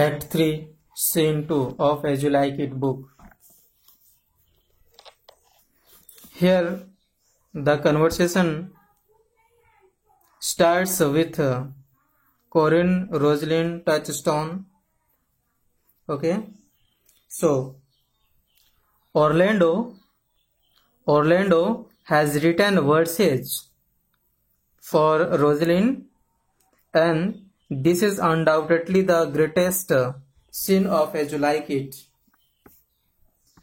Act 3, Scene 2 of As You Like It book. Here, the conversation starts with Corinne Rosalind Touchstone. Okay, so Orlando has written verses for Rosalind, and this is undoubtedly the greatest scene of As You Like It.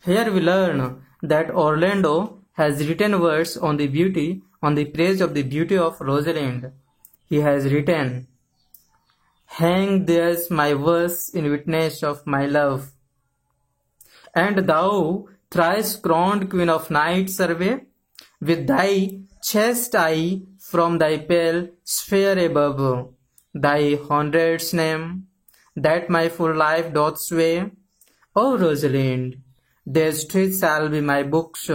Here we learn that Orlando has written verse on the praise of the beauty of Rosalind. He has written, "Hang there's my verse in witness of my love. And thou, thrice crowned queen of night survey, with thy chaste eye from thy pale sphere above, thy hundred's name, that my full life doth sway. O Rosalind, their streets shall be my books,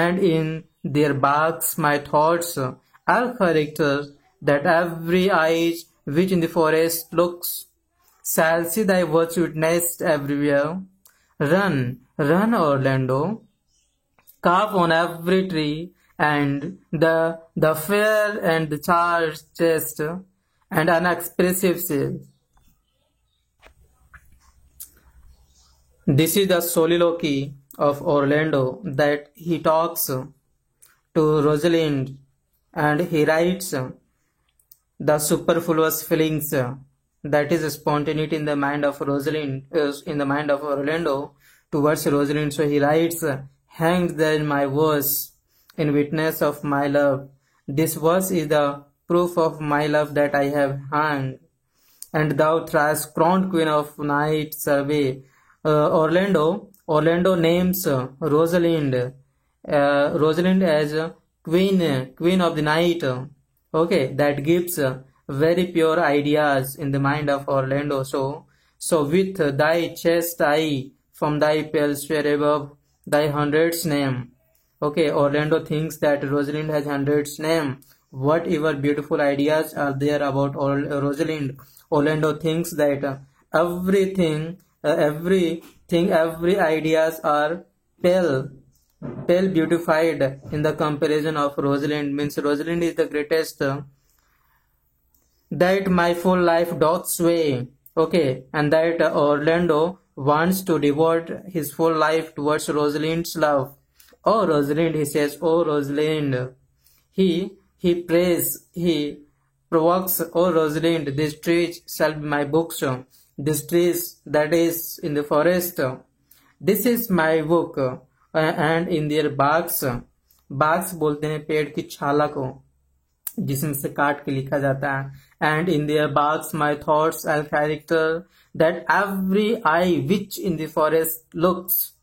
and in their barks my thoughts are characters, that every eye which in the forest looks shall see thy words witnessed everywhere. Run, run, Orlando, carve on every tree, and the fair and the chaste and unexpressive seal." This is the soliloquy of Orlando, that he talks to Rosalind and he writes the superfluous feelings, that is spontaneity in the mind of Rosalind, in the mind of Orlando towards Rosalind. So he writes, "Hang there my verse in witness of my love. This verse is the proof of my love that I have hung. And thou thrice crowned queen of night survey." Orlando names Rosalind as queen of the night. Okay, that gives very pure ideas in the mind of Orlando. So with thy chaste eye from thy pale sphere above, thy hundred's name. Okay, Orlando thinks that Rosalind has hundred's name. Whatever beautiful ideas are there about Rosalind, Orlando thinks that every ideas are pale beautified in the comparison of Rosalind. Means Rosalind is the greatest, that my full life doth sway. Okay, and that Orlando wants to devote his full life towards Rosalind's love. "Oh Rosalind," he says, "oh Rosalind." He provokes, "Oh Rosalind, these trees shall be my books." This trees, that is in the forest, this is my book. And in their barks बोलते हैं पेड़ की छाला को, जिसमें से काट के लिखा जाता है. And in their barks my thoughts are character, that every eye which in the forest looks,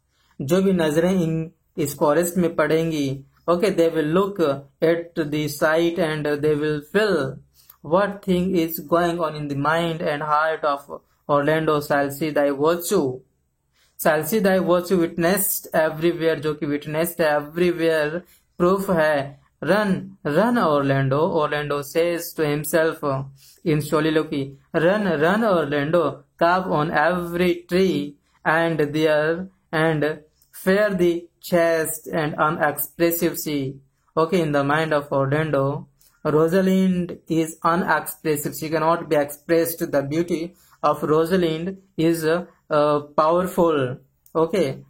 जो भी नजरें इस फॉरेस्ट में पड़ेंगी, okay, they will look at the sight and they will feel what thing is going on in the mind and heart of Orlando. Shall see thy virtue witnessed everywhere, जो कि witnessed everywhere proof है. Run, run, Orlando says to himself in soliloquy. Run, Orlando, carve on every tree, and fair the chaste and unexpressive sea. Okay, in the mind of Orlando, Rosalind is unexpressive. She cannot be expressed. The beauty of Rosalind is powerful. Okay,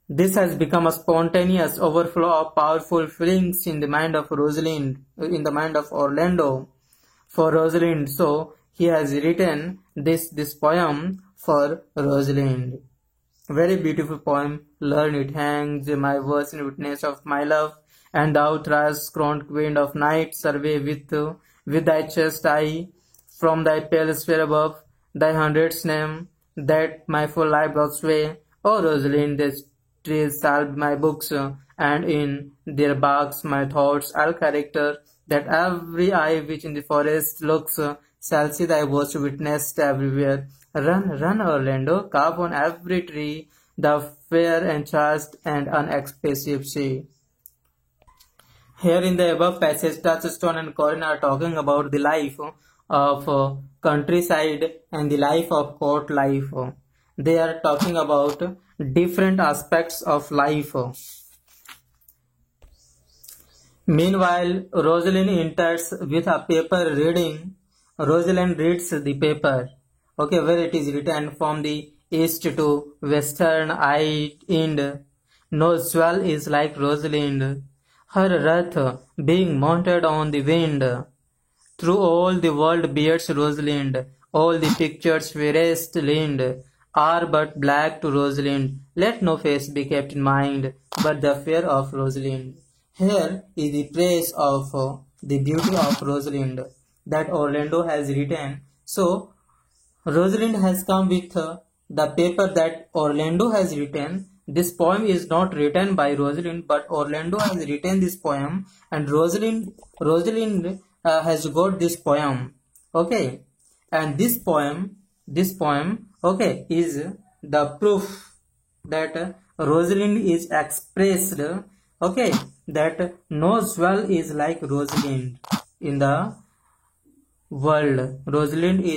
this has become a spontaneous overflow of powerful feelings in the mind of Rosalind, in the mind of Orlando for Rosalind. So he has written this poem for Rosalind. Very beautiful poem. Learn it. "Hangs my verse in witness of my love, and thou thrice crowned queen of night survey, with thy chaste eye from thy pale sphere above, thy hundred's name, that my full life doth sway. O Rosalind, the trees shall be my books, and in their barks my thoughts are character, that every eye which in the forest looks shall see thy words witnessed everywhere. Run, Orlando, carve on every tree, the fair and chaste and unexpressive sea." Here in the above passage, Touchstone and Corinne are talking about the life of countryside and the life of court life. They are talking about different aspects of life. Meanwhile, Rosalind enters with a paper reading. Rosalind reads the paper, okay, where it is written from the east to western end. No swell is like Rosalind, her wrath being mounted on the wind. Through all the world bears Rosalind, all the pictures fairest land are but black to Rosalind. Let no face be kept in mind, but the fear of Rosalind. Here is the praise of the beauty of Rosalind that Orlando has written. So, Rosalind has come with the paper that Orlando has written. This poem is not written by Rosalind, but Orlando has written this poem, and Rosalind has got this poem. Okay, and this poem, okay, is the proof that Rosalind is expressed. Okay, that no swell is like Rosalind in the world. Rosalind is